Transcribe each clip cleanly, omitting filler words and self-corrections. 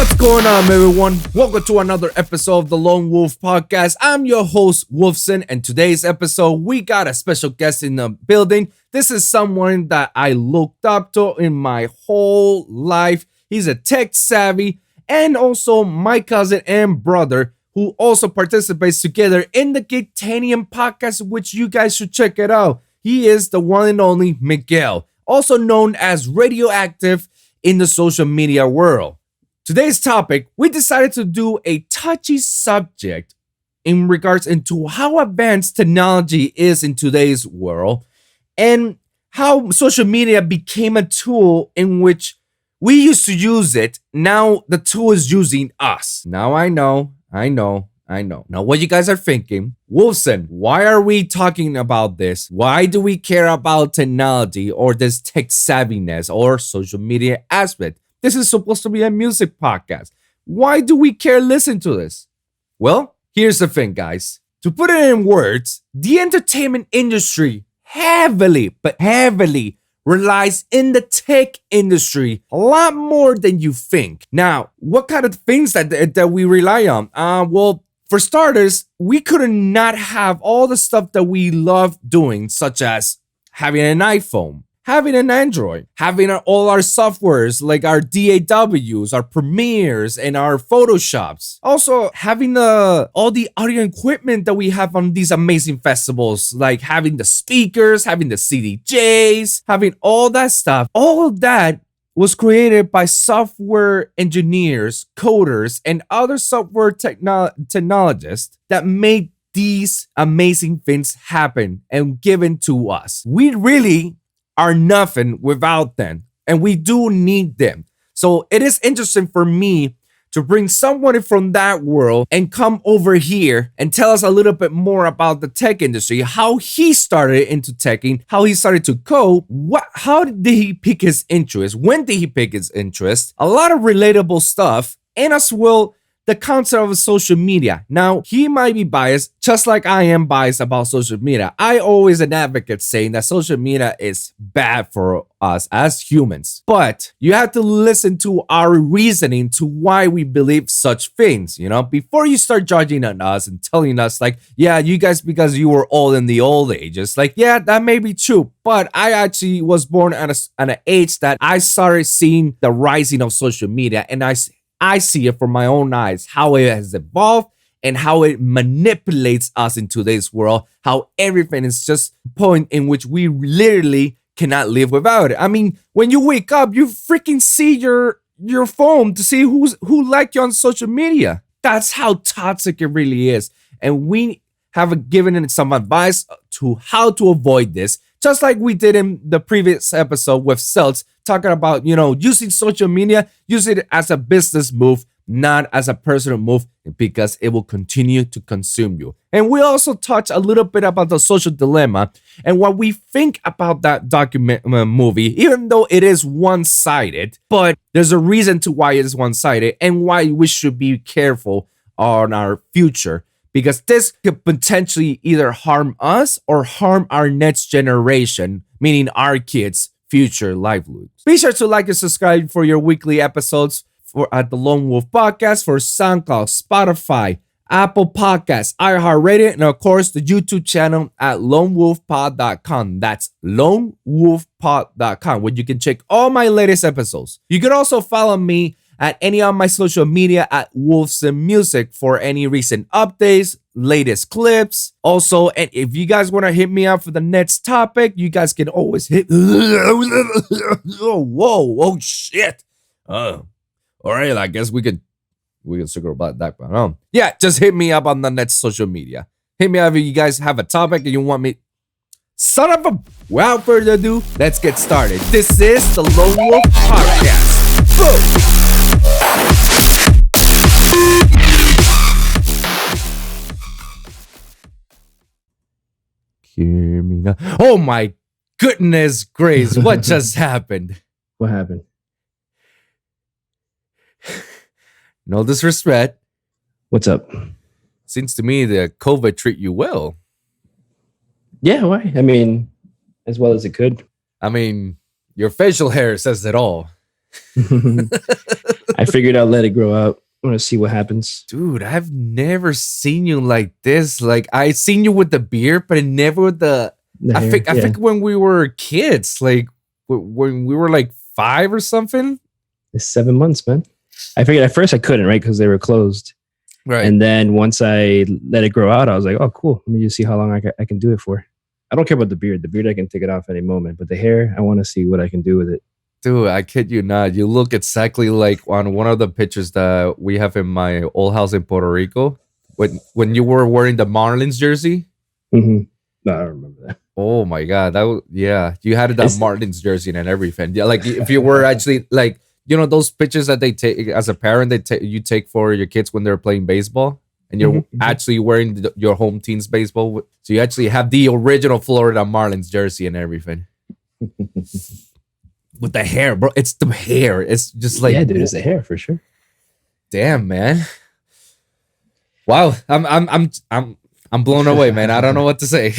What's going on, everyone? Welcome to another episode of the Lone Wolv Podcast. I'm your host, Wolfson, and today's episode, we got a special guest in the building. This is someone that I looked up to in my whole life. He's a tech savvy and also my cousin and brother who also participates together in the Gigtanium podcast, which you guys should check it out. He is the one and only Miguel, also known as Radioact1ve in the social media world. Today's topic, we decided to do a touchy subject in regards into how advanced technology is in today's world and how social media became a tool in which we used to use it. Now the tool is using us. Now I know. Now what you guys are thinking, Wolfson, why are we talking about this? Why do we care about technology or this tech savviness or social media aspect? This is supposed to be a music podcast. Why do we care listen to this? Well, here's the thing, guys. To put it in words, the entertainment industry heavily relies in the tech industry a lot more than you think. Now, what kind of things that we rely on? Well, for starters, we could not have all the stuff that we love doing, such as having an iPhone, having an Android, having all our softwares like our DAWs, our Premieres, and our Photoshops. Also, having all the audio equipment that we have on these amazing festivals, like having the speakers, having the CDJs, having all that stuff. All of that was created by software engineers, coders, and other software technologists that made these amazing things happen and given to us. We really are nothing without them, and we do need them. So it is interesting for me to bring someone from that world and come over here and tell us a little bit more about the tech industry, how he started into teching, how he started to code, how did he pick his interest, when did he pick his interest, a lot of relatable stuff, and as well the concept of social media. Now, he might be biased, just like I am biased about social media. I always an advocate saying that social media is bad for us as humans. But you have to listen to our reasoning to why we believe such things, before you start judging on us and telling us like, yeah, you guys, because you were old in the old ages. Like, yeah, that may be true. But I actually was born at an age that I started seeing the rising of social media, and I see it from my own eyes, how it has evolved and how it manipulates us in today's world, how everything is just a point in which we literally cannot live without it. I mean, when you wake up, you freaking see your phone to see who liked you on social media. That's how toxic it really is. And we have given it some advice to how to avoid this, just like we did in the previous episode with Celts, talking about, using social media, use it as a business move, not as a personal move, because it will continue to consume you. And we also touch a little bit about the social dilemma and what we think about that movie, even though it is one-sided, but there's a reason to why it is one-sided and why we should be careful on our future. Because this could potentially either harm us or harm our next generation, meaning our kids' future livelihoods. Be sure to like and subscribe for your weekly episodes at the Lone Wolv Podcast for SoundCloud, Spotify, Apple Podcasts, iHeartRadio, and of course the YouTube channel at lonewolfpod.com. That's lonewolfpod.com, where you can check all my latest episodes. You can also follow me at any of my social media at Wolfson Music for any recent updates, latest clips. Also, and if you guys want to hit me up for the next topic, you guys can always hit. Oh shit. All right, I guess we can circle about that. But yeah, just hit me up on the next social media. Hit me up if you guys have a topic and you want me. Son of a. Without further ado, let's get started. This is the Lone Wolv Podcast. Boom. Hear me now. Oh my goodness grace, what just happened? What happened? No disrespect. What's up? Seems to me the COVID treat you well. Yeah, why? I mean, as well as it could. I mean, your facial hair says it all. I figured I'll let it grow out. I want to see what happens. Dude, I've never seen you like this. Like I seen you with the beard, but never with the. The I hair, think I yeah. think when we were kids, like when we were like 5 or something. It's 7 months, man. I figured at first I couldn't, right? Because they were closed. Right. And then once I let it grow out, I was like, oh, cool. Let me just see how long I can do it for. I don't care about the beard. The beard, I can take it off any moment. But the hair, I want to see what I can do with it. Dude, I kid you not. You look exactly like on one of the pictures that we have in my old house in Puerto Rico. When you were wearing the Marlins jersey. Mm-hmm. No, I don't remember that. Oh my God. That was, yeah. You had that Marlins jersey and everything. Yeah, like if you were actually like, you know, those pictures that they take as a parent, you take for your kids when they're playing baseball and you're actually wearing your home team's baseball. So you actually have the original Florida Marlins jersey and everything. With the hair, bro. It's the hair. It's just like, yeah, dude, it's the hair for sure. Damn, man. Wow. I'm blown away, man. I don't know what to say.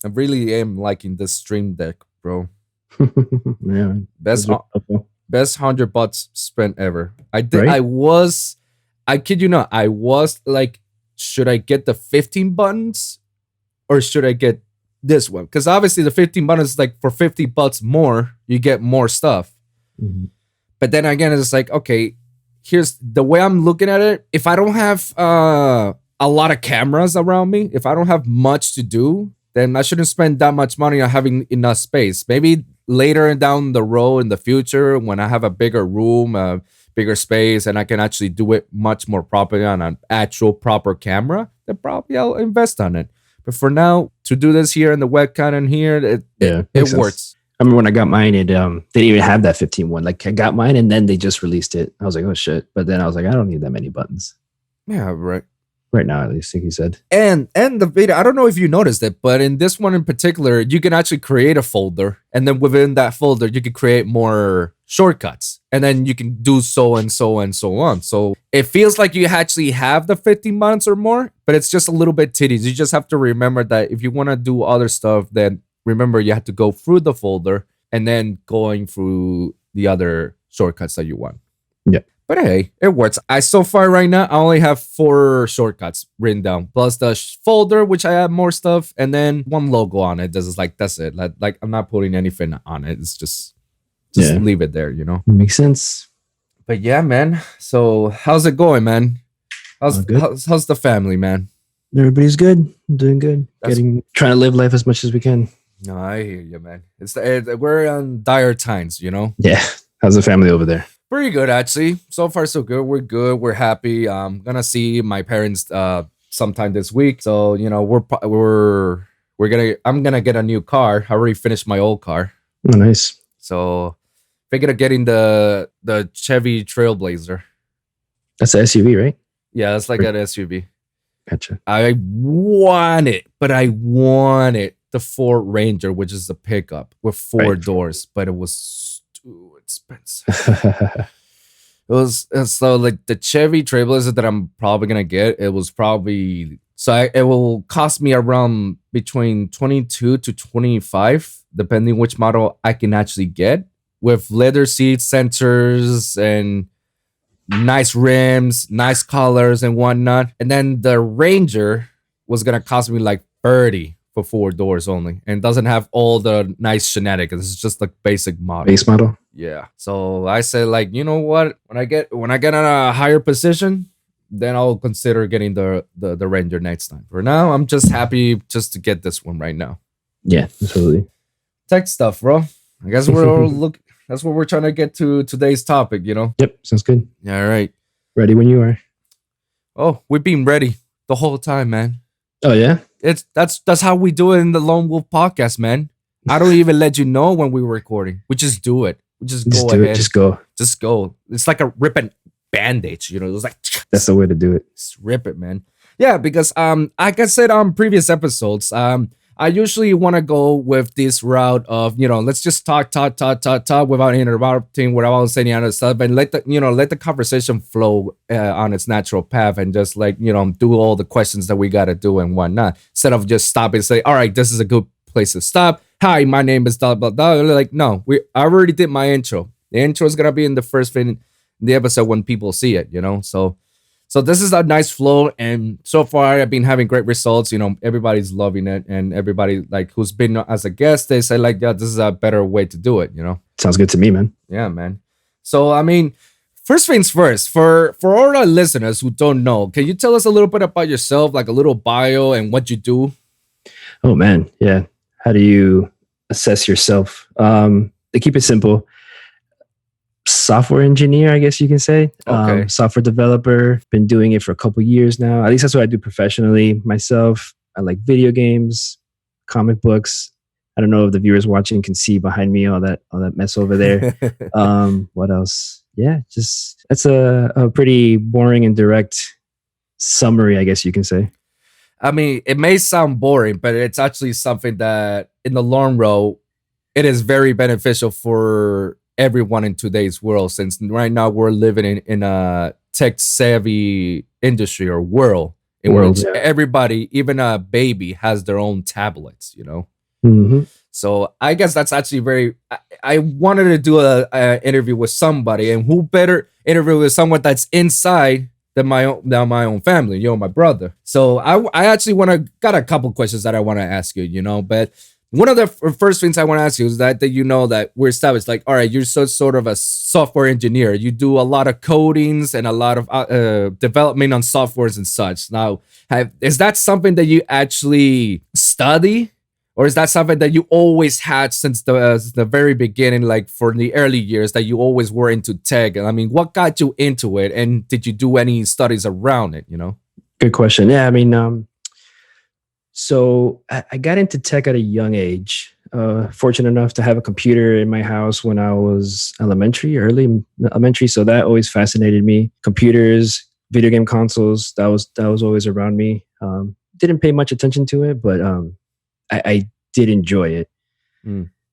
I really am liking this stream deck, bro. Yeah. Best $100 spent ever. I did. Right? I kid you not. I was like, should I get the 15 buttons or should I get this one? Because obviously the 15 buttons is like for $50 more, you get more stuff. Mm-hmm. But then again, it's like, okay, here's the way I'm looking at it. If I don't have a lot of cameras around me, if I don't have much to do, then I shouldn't spend that much money on having enough space. Maybe later down the road in the future, when I have a bigger room, a bigger space, and I can actually do it much more properly on an actual proper camera, then probably I'll invest on it. But for now, to do this here in the webcam and here, it works. I remember when I got mine, they didn't even have that 15 one. Like I got mine and then they just released it. I was like, oh shit. But then I was like, I don't need that many buttons. Yeah, right. Right now, at least, like you said. And the video, I don't know if you noticed it, but in this one in particular, you can actually create a folder. And then within that folder, you can create more shortcuts. And then you can do so and so and so on. So it feels like you actually have the 15 buttons or more, but it's just a little bit tedious. You just have to remember that if you want to do other stuff, then remember you have to go through the folder and then going through the other shortcuts that you want. Yeah. But hey, it works. So far right now, I only have 4 shortcuts written down, plus the folder, which I have more stuff, and then one logo on it. That's it. Like I'm not putting anything on it. It's just leave it there, you know? Makes sense. But yeah, man. So how's it going, man? How's the family, man? Everybody's good. Doing good. Trying to live life as much as we can. No, I hear you, man. We're on dire times, you know? Yeah. How's the family over there? Pretty good, actually. So far, so good. We're good. We're happy. I'm gonna see my parents sometime this week. So you know, I'm gonna get a new car. I already finished my old car. Oh, nice. So thinking of getting the Chevy Trailblazer. That's an SUV, right? Yeah, that's like an SUV. Gotcha. I want it the Ford Ranger, which is a pickup with 4 doors, but it was too expensive. So like the Chevy Trailblazer that I'm probably gonna get, it will cost me around between 22 to 25, depending which model I can actually get, with leather seats, sensors, and nice rims, nice colors, and whatnot. And then the Ranger was gonna cost me like 30 for 4 doors only, and doesn't have all the nice shenanigans. It's just like basic model. Base model. Yeah. So I said, like, you know what? When I get in a higher position, then I'll consider getting the Ranger next time. For now, I'm just happy just to get this one right now. Yeah, absolutely. Tech stuff, bro. I guess that's what we're trying to get to today's topic, you know? Yep, sounds good. Yeah, all right. Ready when you are. Oh, we've been ready the whole time, man. Oh yeah? That's how we do it in the Lone Wolf podcast, man. I don't even let you know when we're recording. We just do it. We just go ahead. Just go. It's like a ripping band-aid, you know. It was like that's the way to do it. Just rip it, man. Yeah, because like I said on previous episodes, I usually want to go with this route of, you know, let's just talk without interrupting, without saying any other stuff, and let the conversation flow on its natural path, and just like, you know, do all the questions that we got to do and whatnot, instead of just stop and say, all right, this is a good place to stop. Hi, my name is blah blah blah. Like, no, I already did my intro. The intro is gonna be in the first thing in the episode when people see it, So this is a nice flow, and so far I've been having great results. Everybody's loving it, and everybody like who's been as a guest, they say like, yeah, this is a better way to do it. Sounds good to me, man. Yeah, man. So I mean, first things first, for all our listeners who don't know, can you tell us a little bit about yourself, like a little bio and what you do? Oh man, yeah. How do you assess yourself? To keep it simple, software engineer, I guess you can say. Okay. Software developer. Been doing it for a couple years now. At least that's what I do professionally myself. I like video games, comic books. I don't know if the viewers watching can see behind me all that mess over there. What else? Yeah, just that's a pretty boring and direct summary, I guess you can say. I mean, it may sound boring, but it's actually something that in the long run, it is very beneficial for everyone in today's world, since right now we're living in a tech savvy industry or world in which everybody, even a baby, has their own tablets, Mm-hmm. So I guess that's actually I wanted to do a interview with somebody, and who better interview with someone that's inside than my own family, my brother. So I actually got a couple questions that I want to ask you, but one of the first things I want to ask you is that that we're established, like, all right, you're sort of a software engineer. You do a lot of codings and a lot of development on softwares and such. Now, is that something that you actually study? Or is that something that you always had since the very beginning, like for the early years, that you always were into tech? And I mean, what got you into it? And did you do any studies around it, Good question. Yeah, I mean, so I got into tech at a young age. Fortunate enough to have a computer in my house when I was early elementary. So that always fascinated me. Computers, video game consoles, that was always around me. Didn't pay much attention to it, but I did enjoy it.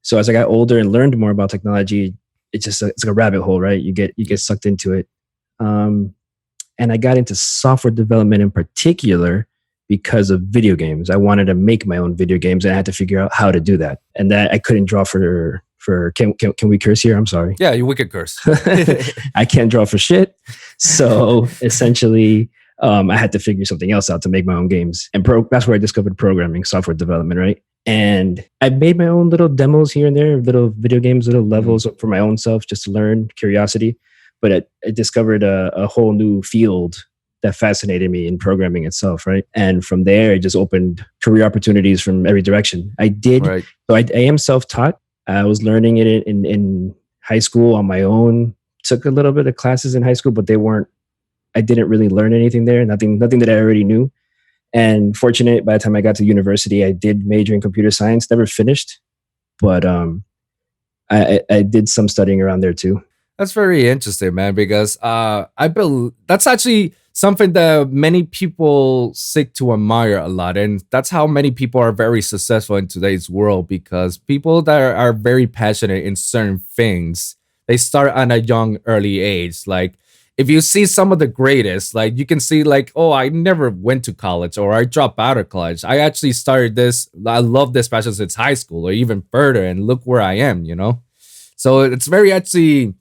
So as I got older and learned more about technology, it's like a rabbit hole, right? You get sucked into it. And I got into software development in particular because of video games. I wanted to make my own video games, and I had to figure out how to do that. And that I couldn't draw for can we curse here? I'm sorry. Yeah, you wicked curse. I can't draw for shit. So essentially, I had to figure something else out to make my own games. And that's where I discovered programming, software development, right? And I made my own little demos here and there, little video games, little levels for my own self, just to learn, curiosity. But I discovered a whole new field that fascinated me in programming itself, right? And from there, it just opened career opportunities from every direction. So I am self-taught. I was learning it in high school on my own. Took a little bit of classes in high school, but I didn't really learn anything there. Nothing that I already knew. And fortunate, by the time I got to university, I did major in computer science. Never finished, but I did some studying around there too. That's very interesting, man, because I believe that's actually something that many people seek to admire a lot. And that's how many people are very successful in today's world, because people that are very passionate in certain things, they start at a young, early age. Like, if you see some of the greatest, like you can see like, oh, I never went to college, or I dropped out of college. I actually started this. I love this passion since high school or even further. And look where I am, So it's very actually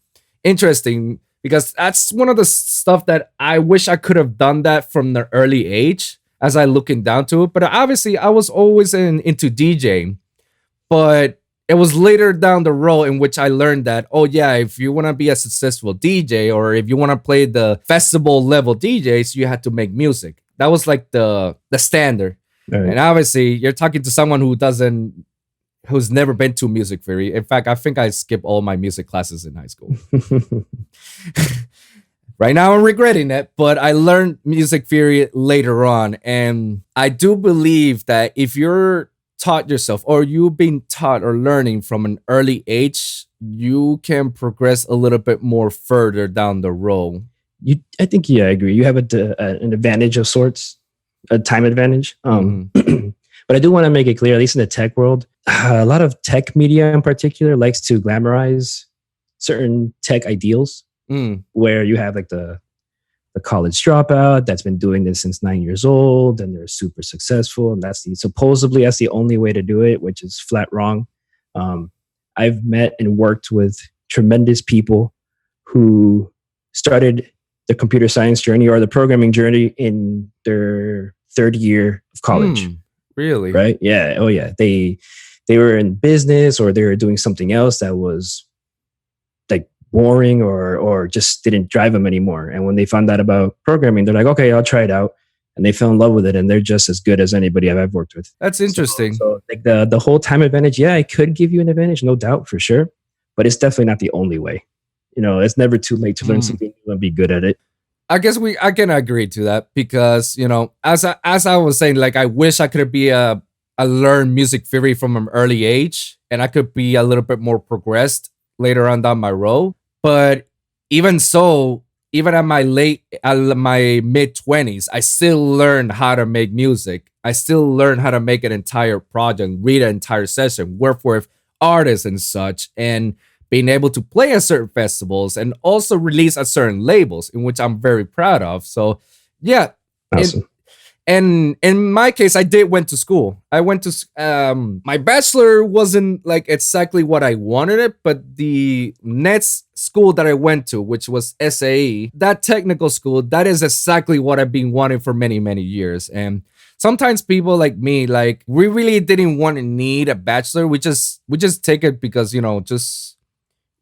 interesting, because that's one of the stuff that I wish I could have done that from the early age as I looking down to it. But obviously I was always into DJing, but it was later down the road in which I learned that, oh yeah, if you want to be a successful DJ, or if you want to play the festival level DJs, you had to make music. That was like the standard. Right. And obviously you're talking to someone who's never been to music theory. In fact, I think I skipped all my music classes in high school. Right now I'm regretting it, but I learned music theory later on. And I do believe that if you're taught yourself, or you've been taught or learning from an early age, you can progress a little bit more further down the road. I think, I agree. You have an advantage of sorts, a time advantage. But I do want to make it clear, at least in the tech world, a lot of tech media in particular likes to glamorize certain tech ideals, where you have like the college dropout that's been doing this since 9 years old, and they're super successful, and supposedly that's the only way to do it, which is flat wrong. I've met and worked with tremendous people who started the computer science journey or the programming journey in their third year of college. Really? Right? Yeah. Oh yeah. They were in business or they were doing something else that was like boring or just didn't drive them anymore. And when they found out about programming, they're like, okay, I'll try it out. And they fell in love with it, and they're just as good as anybody I've ever worked with. That's interesting. So like the whole time advantage, yeah, it could give you an advantage, no doubt, for sure. But it's definitely not the only way. It's never too late to learn something new and be good at it. I guess I can agree to that because as I was saying, like I wish I could be I learn music theory from an early age, and I could be a little bit more progressed later on down my road. But even so, even at my mid-20s, I still learned how to make music. I still learned how to make an entire project, read an entire session, work with artists and such, and being able to play at certain festivals and also release at certain labels, in which I'm very proud of. So, yeah. Awesome. And in my case, I went to school. I went to my bachelor wasn't like exactly what I wanted it, but the next school that I went to, which was A.K.A, that technical school, that is exactly what I've been wanting for many, many years. And sometimes people like me, like we really didn't want to need a bachelor. We just take it because just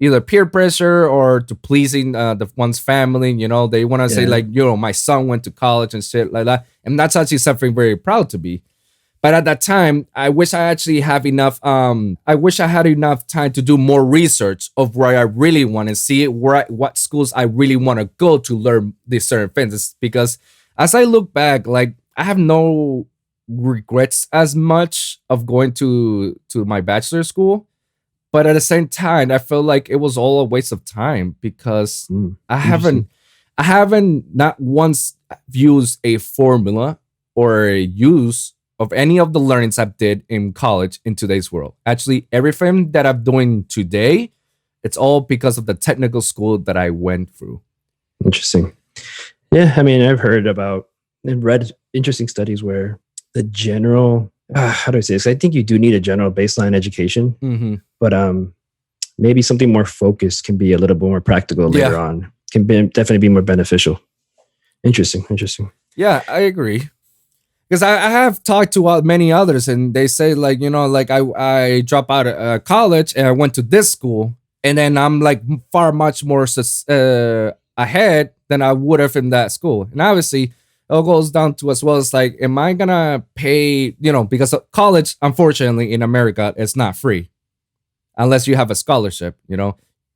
either peer pressure or to pleasing the one's family. They want to say like, my son went to college and shit like that. And that's actually something very proud to be. But at that time, I wish I actually have enough. I wish I had enough time to do more research of where I really want to see it, what schools I really want to go to learn these certain things. It's because as I look back, like I have no regrets as much of going to my bachelor school. But at the same time, I feel like it was all a waste of time because I haven't not once used a formula or a use of any of the learnings I did in college in today's world. Actually, everything that I'm doing today, it's all because of the technical school that I went through. Interesting. Yeah, I mean, I've heard about and read interesting studies where the general how do I say this? I think you do need a general baseline education, but maybe something more focused can be a little bit more practical later on. Can definitely be more beneficial. Interesting. Yeah, I agree. Because I have talked to many others, and they say like like I dropped out of college and I went to this school, and then I'm like far much more ahead than I would have in that school, and obviously. It goes down to as well as like, am I gonna pay, because college, unfortunately, in America, it's not free unless you have a scholarship,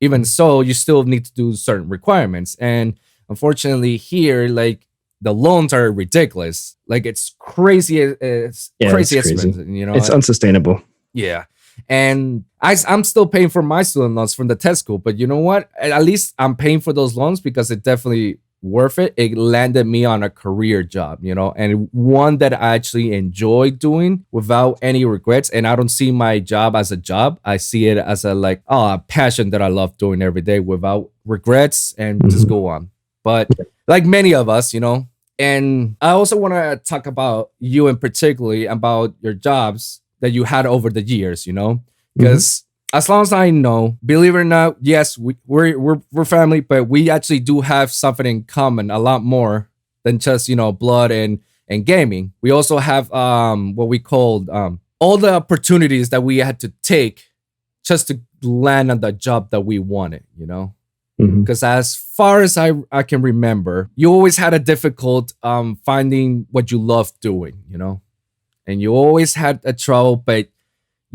Even so, you still need to do certain requirements. And unfortunately, here, like the loans are ridiculous. Like it's crazy. It's crazy expensive, It's unsustainable. Yeah. And I'm still paying for my student loans from the tech school. But you know what? At least I'm paying for those loans because it definitely worth it. It landed me on a career job, and one that I actually enjoy doing without any regrets. And I don't see my job as a job. I see it as a passion that I love doing every day without regrets and just go on. But like many of us, and I also want to talk about you in particularly about your jobs that you had over the years, because as long as I know, believe it or not, yes, we're family, but we actually do have something in common, a lot more than just blood and gaming. We also have what we called all the opportunities that we had to take just to land on the job that we wanted. Because as far as I can remember, you always had a difficult finding what you love doing. And you always had a trouble, but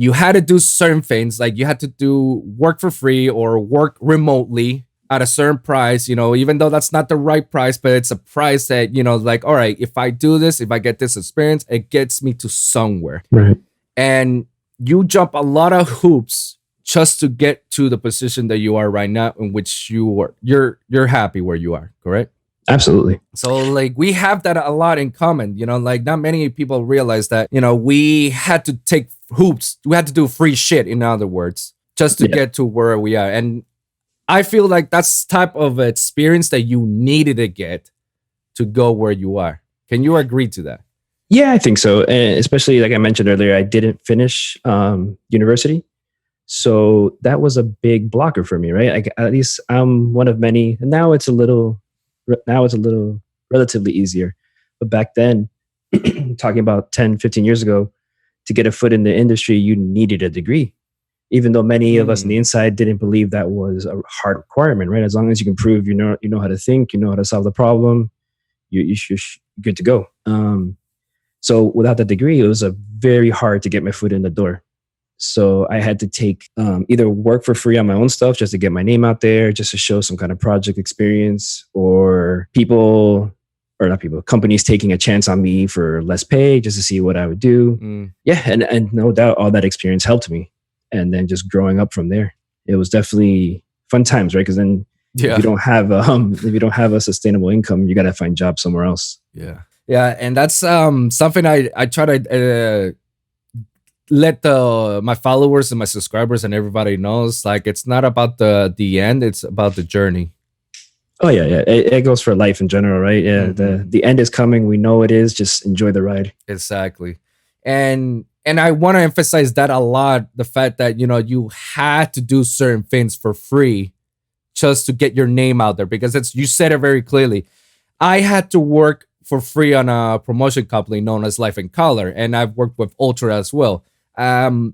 you had to do certain things, like you had to do work for free or work remotely at a certain price, even though that's not the right price, but it's a price that, like, all right, if I do this, if I get this experience, it gets me to somewhere. Right. And you jump a lot of hoops just to get to the position that you are right now, in which you're happy where you are, correct? Absolutely. So like we have that a lot in common, like not many people realize that, we had to take hoops. We had to do free shit, in other words, just to get to where we are. And I feel like that's type of experience that you needed to get to go where you are. Can you agree to that? Yeah, I think so. And especially like I mentioned earlier, I didn't finish university. So that was a big blocker for me, right? At least I'm one of many, and now it's a little relatively easier. But back then, talking about 10, 15 years ago, to get a foot in the industry, you needed a degree. Even though many of us on the inside didn't believe that was a hard requirement, right? As long as you can prove you know how to think, you know how to solve the problem, you're good to go. So without that degree, it was a very hard to get my foot in the door. So I had to take either work for free on my own stuff just to get my name out there, just to show some kind of project experience, or companies taking a chance on me for less pay just to see what I would do. Yeah, and no doubt all that experience helped me. And then just growing up from there, it was definitely fun times, right? Because then if you don't have a sustainable income, you got to find jobs somewhere else. Yeah, and that's something I try to let my followers and my subscribers and everybody knows. Like, it's not about the end; it's about the journey. Oh yeah. It goes for life in general, right? Yeah, the end is coming. We know it is. Just enjoy the ride. Exactly, and I want to emphasize that a lot. The fact that you had to do certain things for free just to get your name out there, because you said it very clearly. I had to work for free on a promotion company known as Life in Color, and I've worked with Ultra as well. And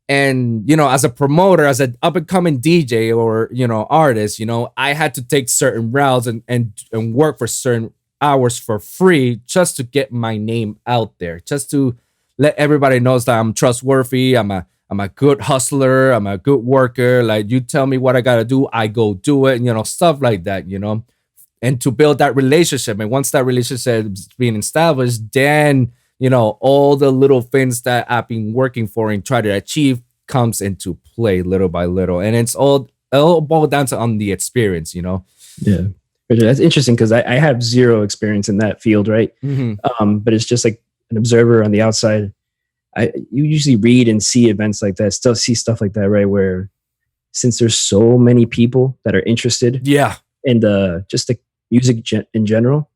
as a promoter, as an up and coming DJ or artist, I had to take certain routes and work for certain hours for free just to get my name out there, just to let everybody knows that I'm trustworthy. I'm a good hustler. I'm a good worker. Like, you tell me what I gotta do, I go do it. Stuff like that. And to build that relationship. And once that relationship is being established, then all the little things that I've been working for and try to achieve comes into play little by little. And it's all boiled down to on the experience. Yeah, that's interesting because I have zero experience in that field, right? But it's just like an observer on the outside. You usually read and see events like that, still see stuff like that, right? Where since there's so many people that are interested, in just the music in general,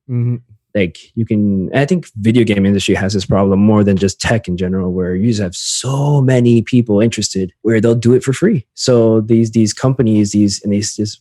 like I think video game industry has this problem more than just tech in general, where you just have so many people interested where they'll do it for free. So these companies, these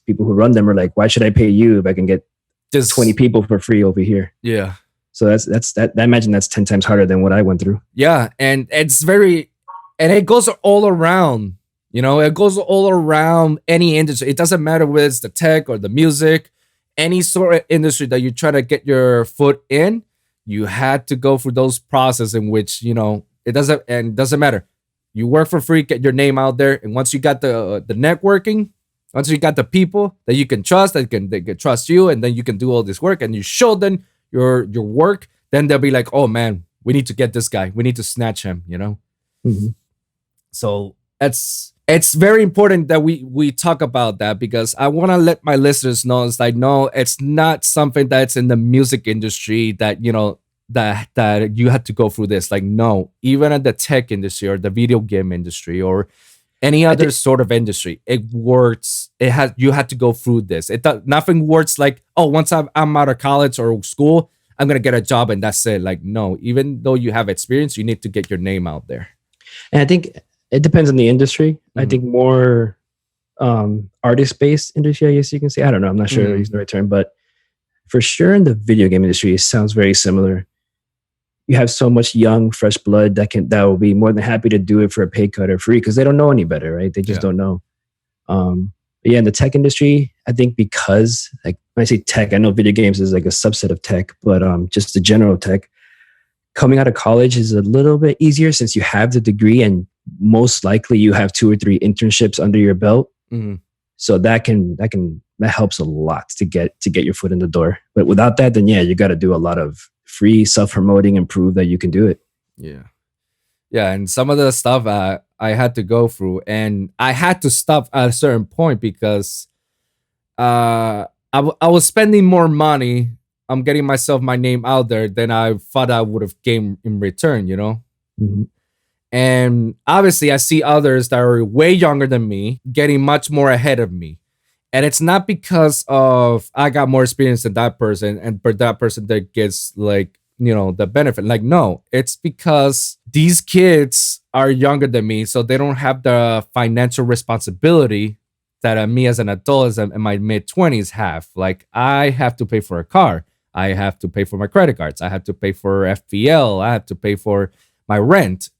people who run them are like, why should I pay you if I can get just 20 people for free over here? Yeah. So that's I imagine that's 10 times harder than what I went through. Yeah, and it goes all around. It goes all around any industry. It doesn't matter whether it's the tech or the music, any sort of industry that you try to get your foot in. You had to go through those processes in which it doesn't matter. You work for free, get your name out there, and once you got the networking, once you got the people that you can trust, they can trust you, and then you can do all this work, and you show them your work, then they'll be like, oh man, we need to get this guy, we need to snatch him. So it's very important that we talk about that, because I want to let my listeners know it's like, no, it's not something that's in the music industry that that you had to go through this. Like, no, even at the tech industry or the video game industry or any other sort of industry, it works. You had to go through this. Nothing works like, oh, once I'm out of college or school, I'm gonna get a job and that's it. Like, no, even though you have experience, you need to get your name out there. And I think it depends on the industry. I think more artist-based industry, I guess you can say. I don't know. I'm not sure to use the right term, but for sure in the video game industry, it sounds very similar. You have so much young, fresh blood that will be more than happy to do it for a pay cut or free because they don't know any better, right? They just don't know. But yeah, in the tech industry, I think because, like, when I say tech, I know video games is like a subset of tech, but just the general tech, coming out of college is a little bit easier since you have the degree and most likely you have 2 or 3 internships under your belt. So that helps a lot to get your foot in the door. But without that, then you got to do a lot of free self-promoting and prove that you can do it. Yeah, and some of the stuff I had to go through, and I had to stop at a certain point because I was spending more money. I'm getting my name out there than I thought I would have gained in return, And obviously, I see others that are way younger than me getting much more ahead of me. And it's not because of I got more experience than that person, and for that person that gets like, the benefit. Like, no, it's because these kids are younger than me, so they don't have the financial responsibility that me as an adult as in my mid-20s have. Like, I have to pay for a car, I have to pay for my credit cards, I have to pay for FPL, I have to pay for my rent,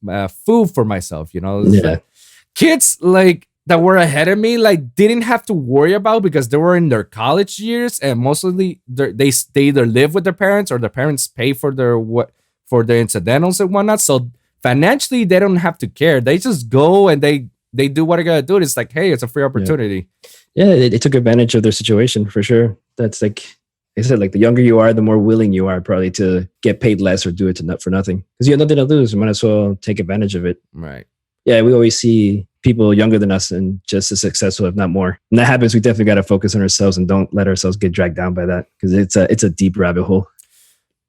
food for myself. It's like, kids like that were ahead of me like didn't have to worry about, because they were in their college years, and mostly they either live with their parents or their parents pay for their incidentals and whatnot. So financially they don't have to care. They just go and they do what I gotta do. It's like, hey, it's a free opportunity. Yeah, they took advantage of their situation for sure. That's like I said, like the younger you are, the more willing you are probably to get paid less or do it for nothing, because you have nothing to lose. You might as well take advantage of it. Right. Yeah, we always see people younger than us and just as successful, if not more. And that happens. We definitely got to focus on ourselves and don't let ourselves get dragged down by that, because it's a deep rabbit hole.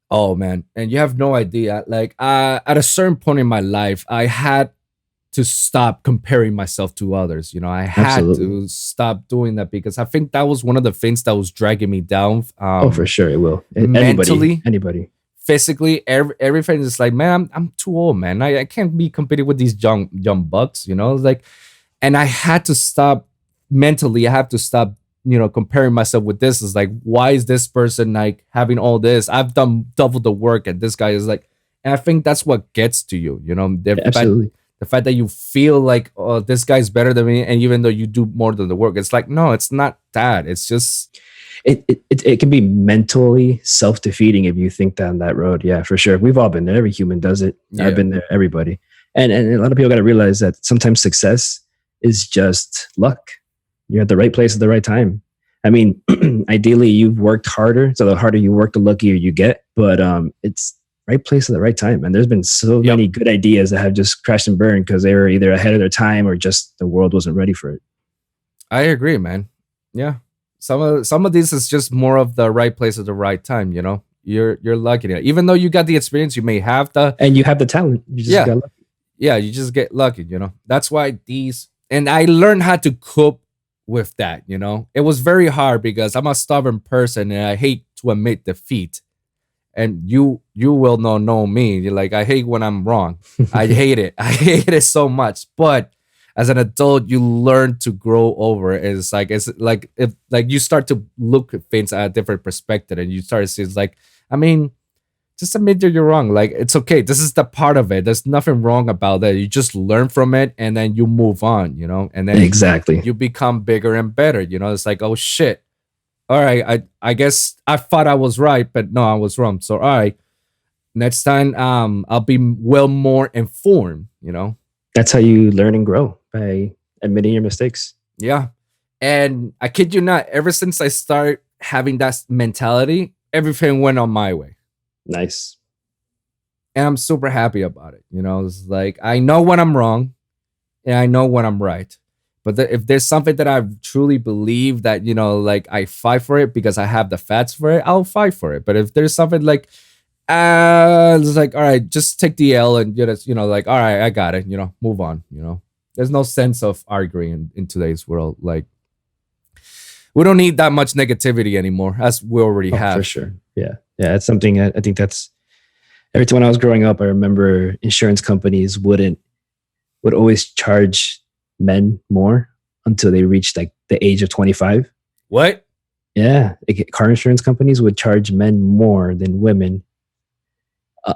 Oh man, and you have no idea. Like, at a certain point in my life, I had to stop comparing myself to others. I had to stop doing that, because I think that was one of the things that was dragging me down. Oh, for sure it will. Mentally, anybody. Physically, everything is like, man, I'm too old, man. I can't be competing with these young bucks, like, and I had to stop mentally. I have to stop, comparing myself with this. Is like, why is this person like having all this? I've done double the work, and this guy is like, and I think that's what gets to you, Absolutely. The fact that you feel like, oh, this guy's better than me, and even though you do more than the work, it's like, no, it's not that. It's just. It can be mentally self-defeating if you think down that road. Yeah, for sure. We've all been there. Every human does it. Yeah. I've been there. Everybody. And a lot of people got to realize that sometimes success is just luck. You're at the right place at the right time. I mean, ideally, you've worked harder. So the harder you work, the luckier you get. But it's right place at the right time. And there's been so many good ideas that have just crashed and burned because they were either ahead of their time or just the world wasn't ready for it. I agree, man. Yeah. Some of this is just more of the right place at the right time. You're lucky. Even though you got the experience, you may have and you have the talent. You just got lucky. Yeah, you just get lucky. That's why and I learned how to cope with that. It was very hard because I'm a stubborn person and I hate to admit defeat. And you will not know me. You're like, I hate when I'm wrong. I hate it. I hate it so much. But as an adult, you learn to grow over it. It's like if you start to look at things at a different perspective, and you start to see it's like, I mean, just admit that you're wrong. Like, it's okay. This is the part of it. There's nothing wrong about that. You just learn from it, and then you move on. And then exactly you become bigger and better. It's like, oh shit. All right, I guess I thought I was right, but no, I was wrong. So all right, next time I'll be well more informed. That's how you learn and grow, by admitting your mistakes. Yeah. And I kid you not, ever since I started having that mentality, everything went on my way. Nice. And I'm super happy about it. It's like, I know when I'm wrong and I know when I'm right. But if there's something that I truly believe that, like I fight for it because I have the facts for it, I'll fight for it. But if there's something like, it's like, all right, just take the L and like, all right, I got it, move on. There's no sense of arguing in today's world. Like, we don't need that much negativity anymore, as we already have. For sure. Yeah. That's something I think that's every time when I was growing up, I remember insurance companies would always charge men more until they reached like the age of 25. What? Yeah. Car insurance companies would charge men more than women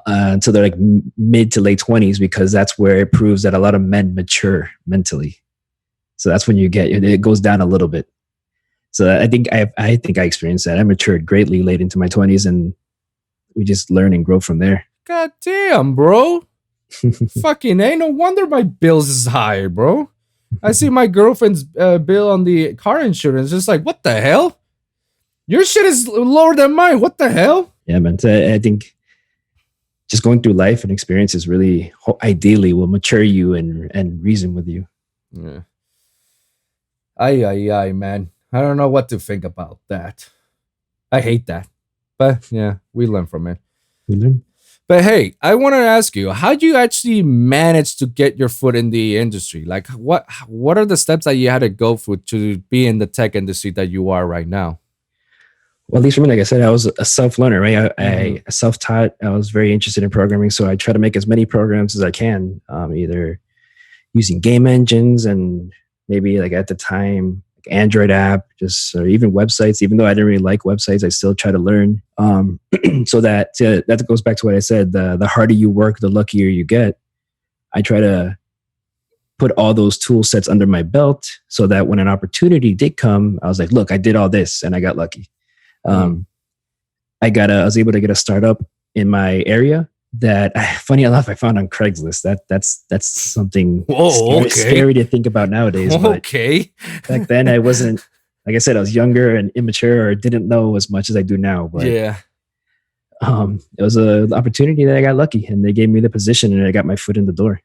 until they're like mid to late 20s, because that's where it proves that a lot of men mature mentally. So that's when it goes down a little bit. So I think I experienced that. I matured greatly late into my 20s, and we just learn and grow from there. God damn, bro. Fucking ain't no wonder my bills is high, bro. I see my girlfriend's bill on the car insurance. Just like, what the hell? Your shit is lower than mine. What the hell? Yeah, man. So I think just going through life and experiences really ideally will mature you and reason with you. Yeah. Ay, man. I don't know what to think about that. I hate that. But yeah, we learn from it. We learn. But hey, I want to ask you, how do you actually manage to get your foot in the industry? Like, what are the steps that you had to go through to be in the tech industry that you are right now? Well, at least for me, like I said, I was a self-learner, right? Mhm. I self-taught. I was very interested in programming, so I try to make as many programs as I can, either using game engines and maybe like at the time, like Android app, just or even websites. Even though I didn't really like websites, I still try to learn. So that goes back to what I said: the harder you work, the luckier you get. I try to put all those tool sets under my belt so that when an opportunity did come, I was like, look, I did all this and I got lucky. Mm. Um, I was able to get a startup in my area that, funny enough, I found on Craigslist. That's something Whoa, okay. scary to think about nowadays. But Okay. back then, I wasn't, like I said, I was younger and immature or didn't know as much as I do now. But Yeah. it was an opportunity that I got lucky, and they gave me the position, and I got my foot in the door.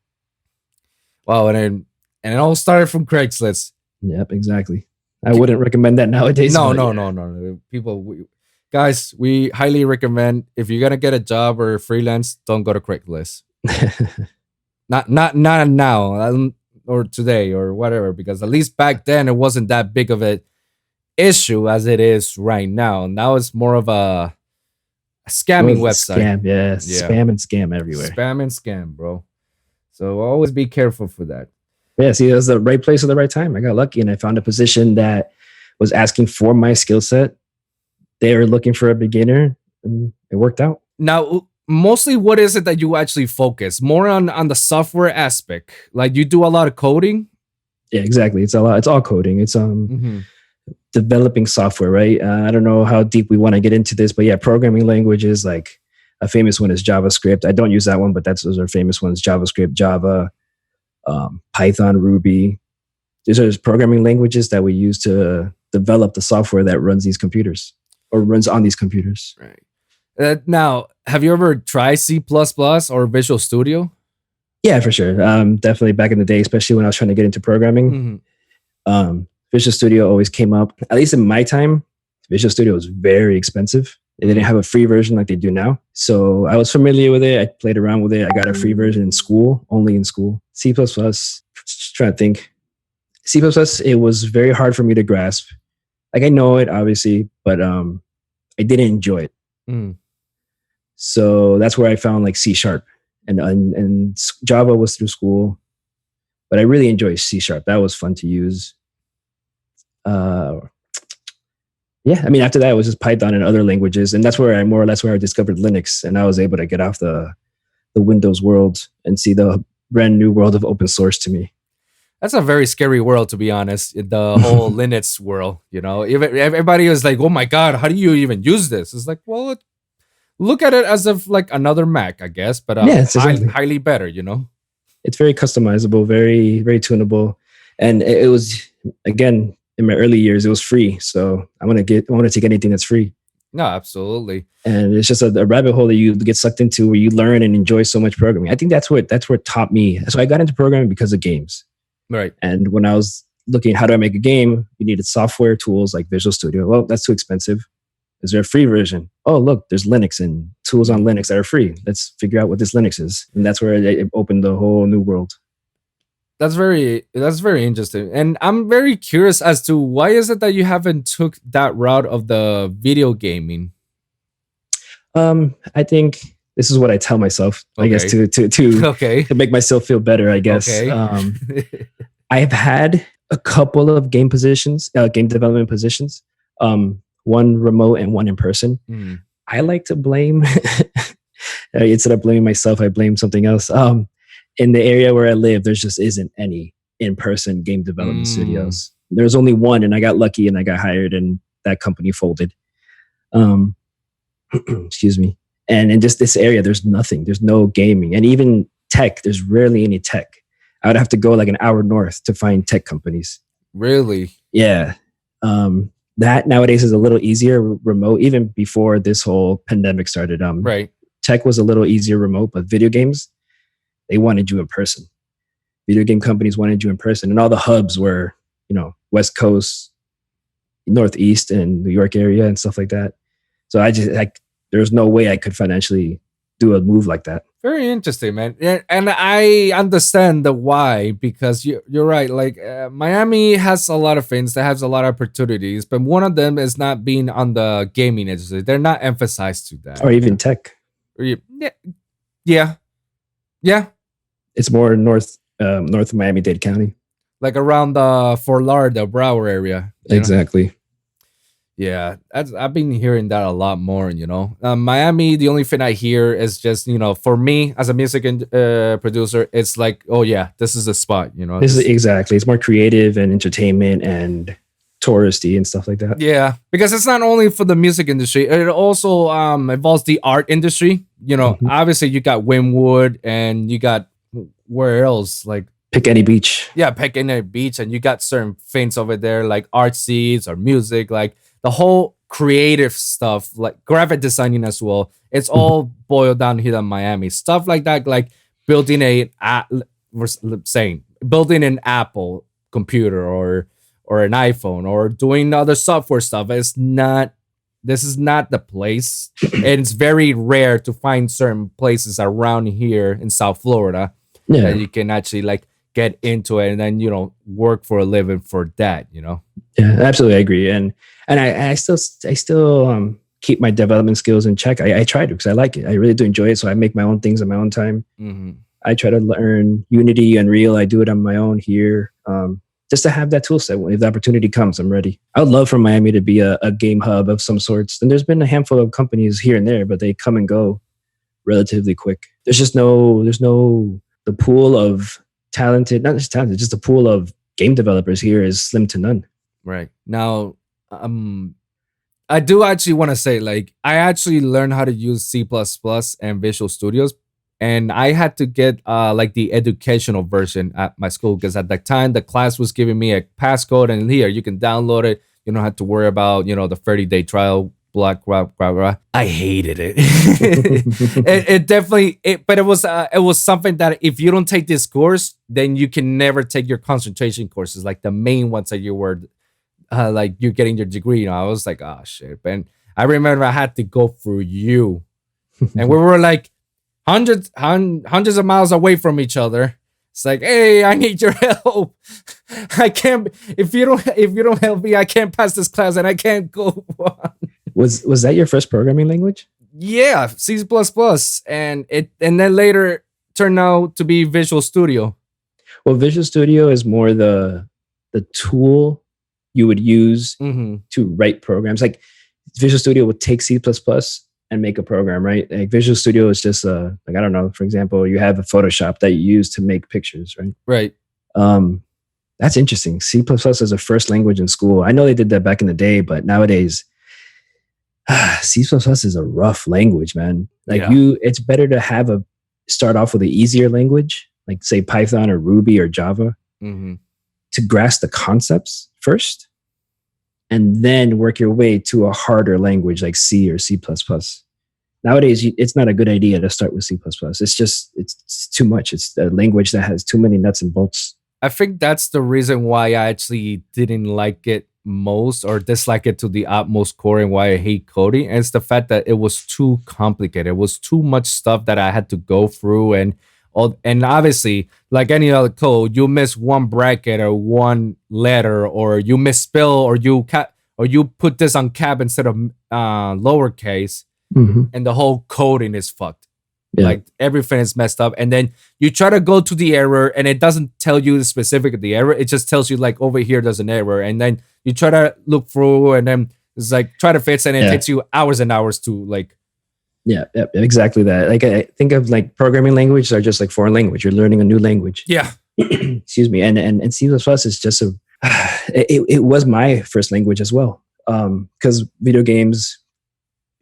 Wow, and it all started from Craigslist. Yep, exactly. I wouldn't recommend that nowadays. No, But no, yeah. no, no, no. People, guys, we highly recommend if you're gonna get a job or freelance, don't go to Craigslist. Not now or today or whatever, because at least back then it wasn't that big of an issue as it is right now. Now it's more of a It scamming was a website. scam. Yeah, Yeah, spam and scam everywhere. spam and scam, bro. So always be careful for that. Yeah, see, it was the right place at the right time. I got lucky and I found a position that was asking for my skill set. They were looking for a beginner and it worked out. Now, mostly, what is it that you actually focus more on the software aspect? Like you do a lot of coding. Yeah, exactly. It's a lot. It's all coding. It's Mm-hmm. developing software, right? I don't know how deep we want to get into this, but yeah, programming languages like a famous one is JavaScript. I don't use that one, but those are famous ones: JavaScript, Java, Python, Ruby. These are just programming languages that we use to develop the software that runs these computers or runs on these computers. Right. Now, have you ever tried C++ or Visual Studio? Yeah, for sure. Definitely back in the day, especially when I was trying to get into programming. Mm-hmm. Visual Studio always came up. At least in my time, Visual Studio was very expensive. They didn't have a free version like they do now. So I was familiar with it. I played around with it. I got a free version in school, only in school. C++, just trying to think. C++, it was very hard for me to grasp. Like I know it, obviously, but I didn't enjoy it. Mm. So that's where I found like C Sharp. And Java was through school. But I really enjoy C Sharp. That was fun to use. Yeah, I mean, after that, it was just Python and other languages. And that's where I discovered Linux. And I was able to get off the Windows world and see the brand new world of open source to me. That's a very scary world, to be honest. The whole Linux world, everybody was like, "Oh my god, how do you even use this?" It's like, well, look at it as of like another Mac, I guess, but Yeah, it's exactly. highly better. It's very customizable, very very tunable, and it was, again, in my early years, it was free. So I want to take anything that's free. No, absolutely. And it's just a rabbit hole that you get sucked into where you learn and enjoy so much programming. I think that's what taught me. So I got into programming because of games. Right. And when I was looking, how do I make a game? You needed software tools like Visual Studio. Well, that's too expensive. Is there a free version? Oh, look, there's Linux and tools on Linux that are free. Let's figure out what this Linux is. And that's where it opened the whole new world. That's very interesting. And I'm very curious as to why is it that you haven't took that route of the video gaming? I think this is what I tell myself, I guess, to okay. to make myself feel better, I guess. Okay. I have had a couple of game development positions, one remote and one in person. Mm. I like to blame, instead of blaming myself, I blame something else. In the area where I live, there just isn't any in-person game development studios. There's only one, and I got lucky and I got hired, and that company folded. Excuse me. And in just this area, there's nothing. There's no gaming. And even tech, there's rarely any tech. I would have to go like an hour north to find tech companies. Really? Yeah. That nowadays is a little easier remote, even before this whole pandemic started. Right. Tech was a little easier remote, but video games, they wanted you in person. Video game companies wanted you in person. And all the hubs were, West Coast, Northeast, and New York area and stuff like that. So there's no way I could financially do a move like that. Very interesting, man. And I understand the why because you're right. Like Miami has a lot of things that has a lot of opportunities, but one of them is not being on the gaming industry. They're not emphasized to that. Or even tech. Yeah, yeah, yeah. It's more north of Miami-Dade County. Like around the Fort Lauderdale, Broward area. Exactly. Yeah, I've been hearing that a lot more. Miami. The only thing I hear is just for me as a music producer, it's like, oh yeah, this is the spot. This is exactly. It's more creative and entertainment and touristy and stuff like that. Yeah, because it's not only for the music industry; it also involves the art industry. Obviously you got Wynwood and you got where else like Pequeni Beach. Yeah, Pequeni Beach, and you got certain things over there like art scenes or music, like the whole creative stuff, like graphic designing as well. It's all boiled down here in Miami. Stuff like that, like building building an Apple computer or an iPhone or doing other software stuff. This is not the place. And it's very rare to find certain places around here in South Florida that you can actually like get into it and then work for a living for that. Yeah, absolutely, I agree. And I still keep my development skills in check. I try to because I like it. I really do enjoy it. So I make my own things on my own time. I try to learn Unity, Unreal. I do it on my own here. Just to have that tool set. If the opportunity comes, I'm ready. I would love for Miami to be a game hub of some sorts. And there's been a handful of companies here and there, but they come and go relatively quick. There's no the pool of talented, not just talented, just the pool of game developers here is slim to none. Right. Now, I do actually want to say, like, I actually learned how to use C++ and Visual Studios, and I had to get like the educational version at my school because at that time the class was giving me a passcode, and here you can download it. You don't have to worry about the 30-day trial. Blah, blah, blah, blah. I hated it. it definitely. But it was something that if you don't take this course, then you can never take your concentration courses, like the main ones that you were like you're getting your degree. I was like, oh shit. And I remember I had to go through you, and we were like hundreds of miles away from each other. It's like, hey, I need your help. I can't. If you don't help me, I can't pass this class, and I can't go on. Was that your first programming language? Yeah, C++, and then later turned out to be Visual Studio. Well, Visual Studio is more the tool you would use to write programs. Like Visual Studio would take C++ and make a program, right? Like Visual Studio is just like, I don't know, for example, you have a Photoshop that you use to make pictures, right? Right. That's interesting. C++ is a first language in school. I know they did that back in the day, but nowadays C++ is a rough language, man. Like it's better to start off with an easier language, like say Python or Ruby or Java, to grasp the concepts first, and then work your way to a harder language like C or C++. Nowadays, it's not a good idea to start with C++. It's too much. It's a language that has too many nuts and bolts. I think that's the reason why I actually didn't like it most or dislike it to the utmost core and why I hate coding. And it's the fact that it was too complicated. It was too much stuff that I had to go through. And obviously, like any other code, you miss one bracket or one letter, or you misspell, or you put this on cap instead of lowercase, and the whole coding is fucked. Yeah. Like everything is messed up, and then you try to go to the error, and it doesn't tell you the specific of the error. It just tells you like over here there's an error, and then you try to look through, and then it's like try to fix, and it takes you hours and hours to like. Yeah, exactly that. Like I think of like programming languages are just like foreign language. You're learning a new language. Yeah. Excuse me. And C++ is just it was my first language as well. Because video games,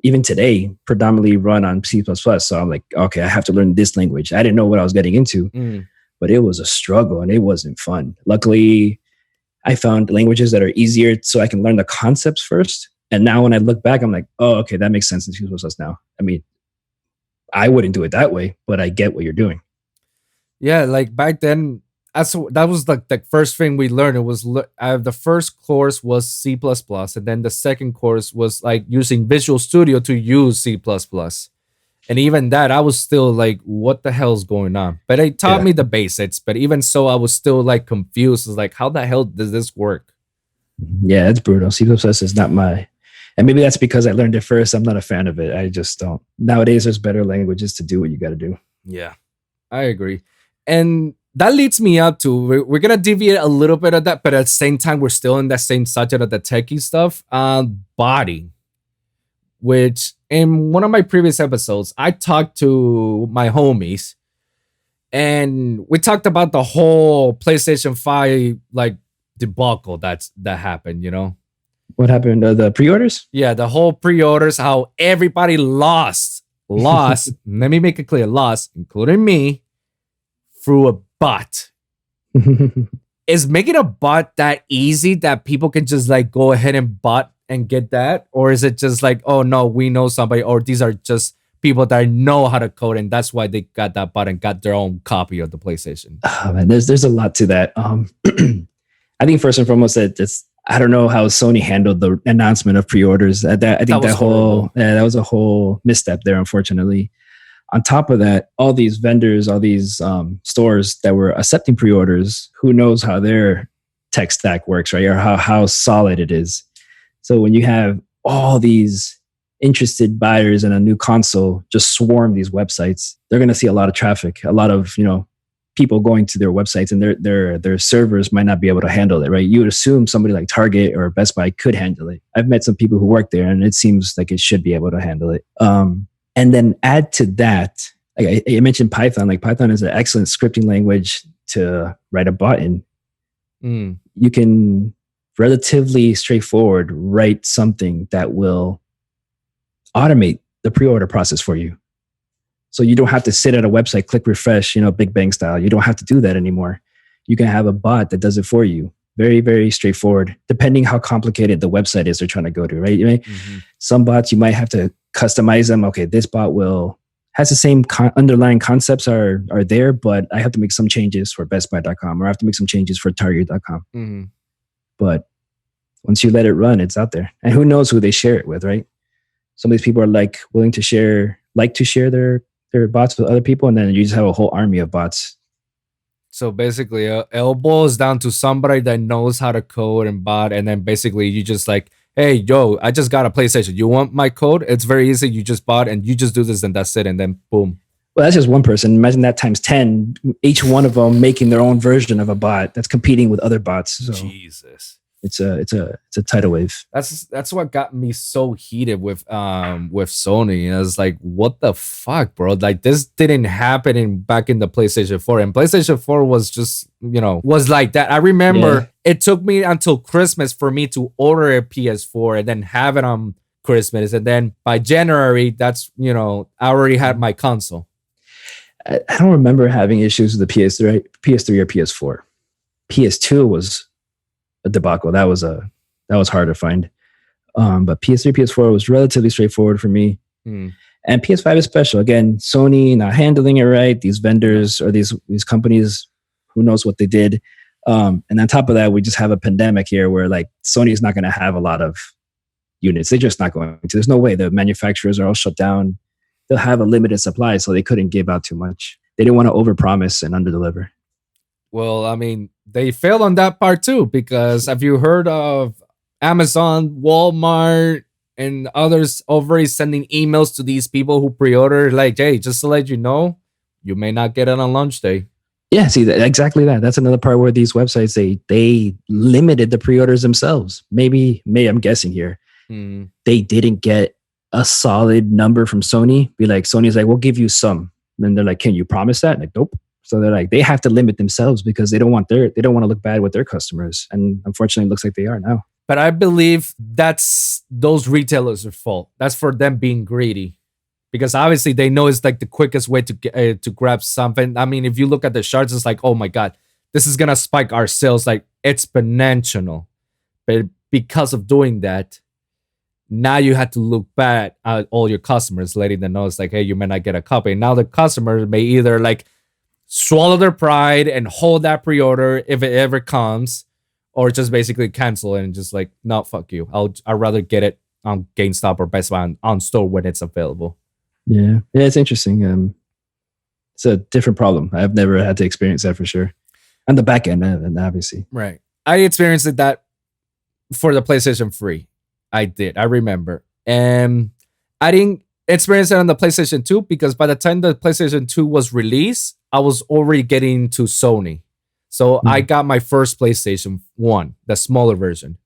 even today, predominantly run on C++. So I'm like, okay, I have to learn this language. I didn't know what I was getting into, but it was a struggle and it wasn't fun. Luckily, I found languages that are easier so I can learn the concepts first. And now when I look back, I'm like, oh, okay, that makes sense in C++ now. I mean, I wouldn't do it that way, but I get what you're doing. Yeah, like back then, that was like the first thing we learned. It was the first course was C++, and then the second course was like using Visual Studio to use C++. And even that, I was still like, what the hell's going on? But it taught Yeah. me the basics. But even so, I was still like confused. It's like, how the hell does this work? Yeah, it's brutal. C++ is not my, and maybe that's because I learned it first. I'm not a fan of it. I just don't. Nowadays, there's better languages to do what you got to do. Yeah, I agree. And that leads me up to we're gonna deviate a little bit of that, but at the same time, we're still in that same subject of the techie stuff. Body, which in one of my previous episodes, I talked to my homies and we talked about the whole PlayStation 5 like debacle that happened, you know? What happened? The pre-orders? Yeah, the whole pre-orders, how everybody lost. Let me make it clear, lost, including me, through a bot. Is making a bot that easy that people can just like go ahead and bot and get that? Or is it just like, oh no, we know somebody, or these are just people that know how to code and that's why they got that bot and got their own copy of the PlayStation? Oh, man, there's a lot to that. I think first and foremost that it's, I don't know how Sony handled the announcement of pre-orders. I think that was a whole misstep there, unfortunately. On top of that, all these vendors, all these stores that were accepting pre-orders, who knows how their tech stack works, right? Or how solid it is. So when you have all these interested buyers in a new console just swarm these websites, they're going to see a lot of traffic, a lot of, people going to their websites, and their servers might not be able to handle it, right? You would assume somebody like Target or Best Buy could handle it. I've met some people who work there, and it seems like it should be able to handle it. And then add to that, like I mentioned Python. Like Python is an excellent scripting language to write a bot in. You can relatively straightforward write something that will automate the pre-order process for you. So you don't have to sit at a website, click refresh, Big Bang style. You don't have to do that anymore. You can have a bot that does it for you. Very, very straightforward, depending how complicated the website is they're trying to go to, right? Mm-hmm. Some bots, you might have to customize them. Okay, this bot has the same underlying concepts are there, but I have to make some changes for bestbuy.com or I have to make some changes for target.com. Mm-hmm. But once you let it run, it's out there. And who knows who they share it with, right? Some of these people are willing to share their bots with other people, and then you just have a whole army of bots. So basically, it boils down to somebody that knows how to code and bot, and then basically you just like, hey, yo, I just got a PlayStation. You want my code? It's very easy. You just bot, and you just do this, and that's it, and then boom. Well, that's just one person. Imagine that times 10, each one of them making their own version of a bot that's competing with other bots. So Jesus. It's a tidal wave. That's what got me so heated with Sony. I was like, what the fuck, bro? Like this didn't happen back in the PlayStation 4. And PlayStation 4 was just, was like that. I remember it took me until Christmas for me to order a PS4 and then have it on Christmas. And then by January, that's, I already had my console. I don't remember having issues with the PS3 or PS4. PS2 was a debacle. That was hard to find. But PS3, PS4 was relatively straightforward for me. And PS5 is special. Again, Sony not handling it right. These vendors or these companies, who knows what they did. And on top of that, we just have a pandemic here where like Sony is not going to have a lot of units. They're just not going to. There's no way. The manufacturers are all shut down. They'll have a limited supply, so they couldn't give out too much. They didn't want to overpromise and underdeliver. Well, I mean, they failed on that part too, because have you heard of Amazon, Walmart, and others already sending emails to these people who pre-order like, hey, just to let you know, you may not get it on launch day. Yeah, see, exactly that. That's another part where these websites, they limited the pre-orders themselves. Maybe I'm guessing here. They didn't get a solid number from Sony. Sony's like, we'll give you some. And they're like, can you promise that? Like, nope. So they're like, they have to limit themselves because they don't want to look bad with their customers. And unfortunately, it looks like they are now. But I believe that's those retailers' fault. That's for them being greedy, because obviously they know it's like the quickest way to grab something. I mean, if you look at the charts, it's like, oh my God, this is gonna spike our sales like exponential. But because of doing that, now you have to look bad at all your customers, letting them know it's like, hey, you may not get a copy. And now the customers may either like swallow their pride and hold that pre-order if it ever comes, or just basically cancel it and just like, no, fuck you. I'd rather get it on GameStop or Best Buy on store when it's available. Yeah, it's interesting. It's a different problem. I've never had to experience that for sure. On the back end, and obviously, Right. I experienced that for the PlayStation 3. I did. I remember. And I didn't experience it on the PlayStation 2 because by the time the PlayStation 2 was released, I was already getting to Sony. So I got my first PlayStation 1, the smaller version.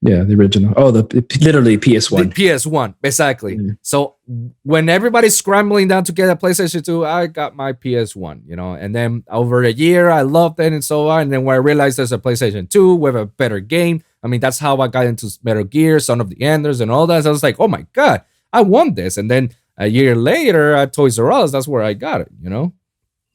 Yeah, the original. Oh, literally PS1. The PS1, exactly. Yeah. So when everybody's scrambling down to get a PlayStation 2, I got my PS1, and then over a year, I loved it and so on. And then when I realized there's a PlayStation 2 with a better game, I mean, that's how I got into Metal Gear, Son of the Enders, and all that. So I was like, oh my God, I want this. And then a year later at Toys R Us, that's where I got it,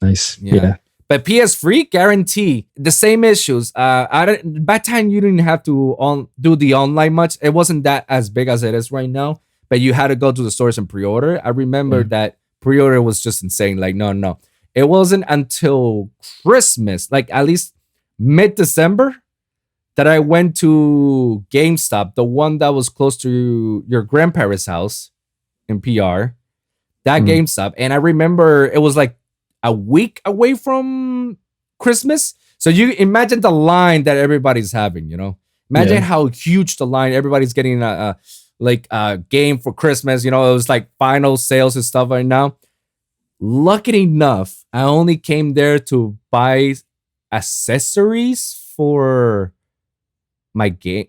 Nice. Yeah. But PS3 guarantee the same issues. Back time you didn't have to do the online much. It wasn't that as big as it is right now. But you had to go to the stores and pre-order. I remember that pre-order was just insane. Like no, it wasn't until Christmas, like at least mid-December, that I went to GameStop, the one that was close to your grandparents' house in PR. That GameStop, and I remember it was like a week away from Christmas. So you imagine the line that everybody's having, Imagine how huge the line, everybody's getting a game for Christmas. It was like final sales and stuff right now. Lucky enough, I only came there to buy accessories for my game.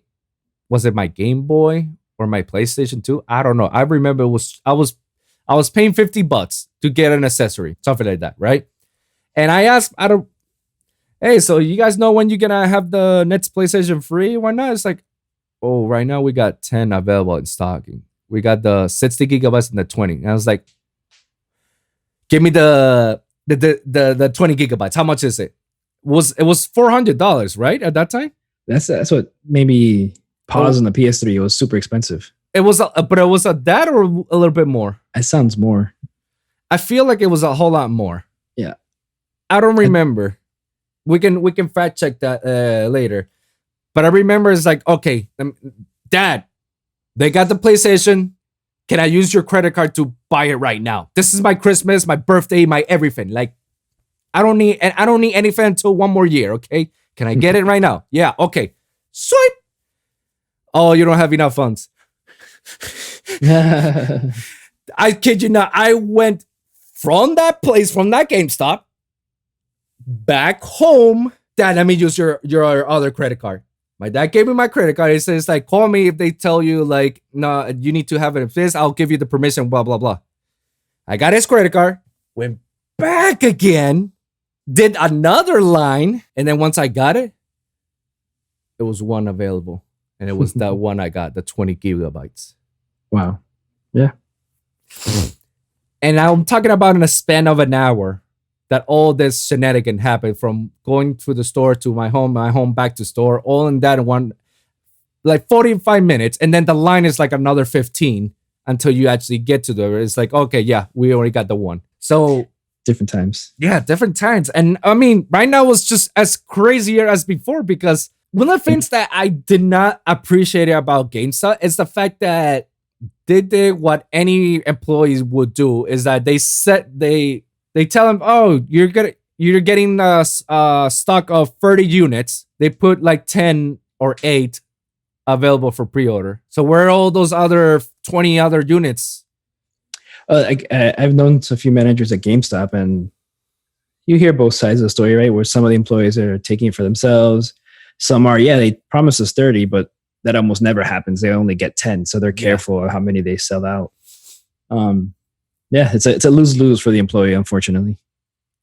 Was it my Game Boy or my PlayStation 2? I don't know. I remember I was paying $50 to get an accessory, something like that, right? And I asked, hey, so you guys know when you're gonna have the next PlayStation 3? Why not? It's like, oh, right now we got 10 available in stocking. We got the 60 gigabytes and the 20. And I was like, give me the 20 gigabytes. How much is it? It was $400, right? At that time? That's what made me pause on the PS3. It was super expensive. It was, but it was that or a little bit more. It sounds more. I feel like it was a whole lot more. Yeah, I don't remember. We can fact check that later. But I remember it's like, okay, Dad, they got the PlayStation. Can I use your credit card to buy it right now? This is my Christmas, my birthday, my everything. Like, I don't need anything until one more year. Okay, can I get it right now? Yeah. Okay. Sweet. Oh, you don't have enough funds. I kid you not. I went from that GameStop back home. Dad, let me use your other credit card. My dad gave me my credit card. He says, like, call me if they tell you, like, no, you need to have it. If this, I'll give you the permission, blah, blah, blah. I got his credit card, went back again, did another line. And then once I got it, it was one available. And it was that one I got, the 20 gigabytes. Wow. Yeah. And I'm talking about in a span of an hour that all this shenanigan happened, from going to the store to my home back to store, all in that one, like 45 minutes. And then the line is like another 15 until you actually get to the, it's like, okay, yeah, we already got the one. So different times. Yeah, different times. And I mean, right now was just as crazier as before, because one of the things that I did not appreciate about GameStop is the fact that they did what any employees would do, is that they tell them, oh, you're getting a stock of 30 units. They put like 10 or 8 available for pre-order. So where are all those other 20 other units? I've known a few managers at GameStop, and you hear both sides of the story, right? Where some of the employees are taking it for themselves. Some are, they promise us 30, but that almost never happens. They only get 10. So they're careful of how many they sell out. It's a lose-lose for the employee, unfortunately.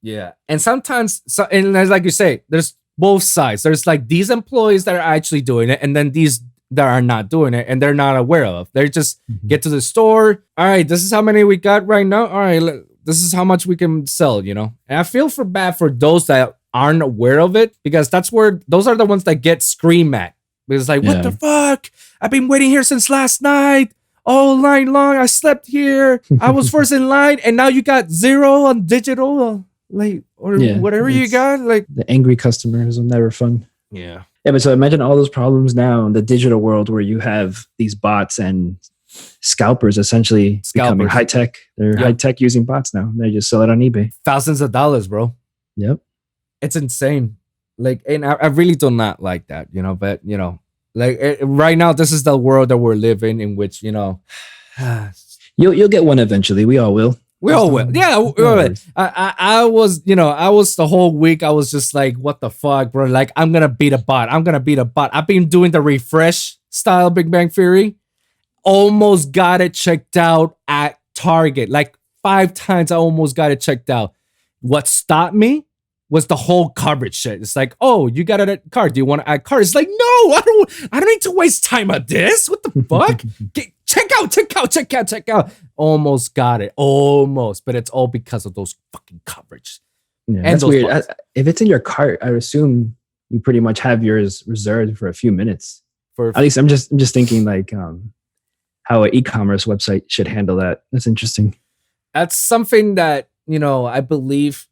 Yeah. And sometimes, and like you say, there's both sides. There's like these employees that are actually doing it, and then these that are not doing it and they're not aware of. They just get to the store. All right, this is how many we got right now. All right, this is how much we can sell, And I feel bad for those that aren't aware of it, because those are the ones that get screamed at. It's like, what the fuck? I've been waiting here since last night. All night long, I slept here. I was first in line, and now you got 0 on digital, whatever you got. Like, the angry customers are never fun. Yeah. Yeah, but so imagine all those problems now in the digital world, where you have these bots and scalpers essentially becoming high tech. They're high tech using bots now. They just sell it on eBay. Thousands of dollars, bro. Yep. It's insane. Like, and I really do not like that, but like right now, this is the world that we're living in, which, you'll get one eventually. We all will. We all will. Yeah. I was the whole week, I was just like, what the fuck, bro? Like, I'm going to beat a bot. I've been doing the refresh style Big Bang Theory. Almost got it checked out at Target. Like 5 times I almost got it checked out. What stopped me was the whole coverage shit. It's like, oh, you got it at cart. Do you want to add cart? It's like, no, I don't need to waste time on this. What the fuck? Check out. Almost got it. Almost. But it's all because of those fucking coverage. Yeah, and that's weird. If it's in your cart, I would assume you pretty much have yours reserved for a few minutes. At least I'm just thinking like how an e-commerce website should handle that. That's interesting. That's something that, I believe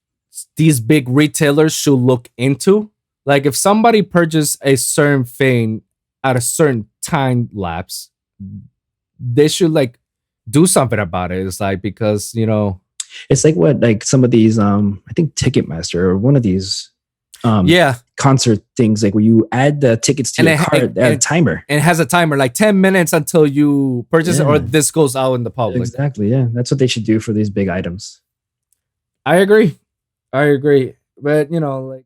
these big retailers should look into. Like if somebody purchased a certain thing at a certain time lapse, they should like do something about it. It's like, because, it's like what, like some of these, I think Ticketmaster or one of these concert things, like where you add the tickets to your cart, a timer. And it has a timer, like 10 minutes until you purchase it, or this goes out in the public. Exactly, yeah. That's what they should do for these big items. I agree. But, like,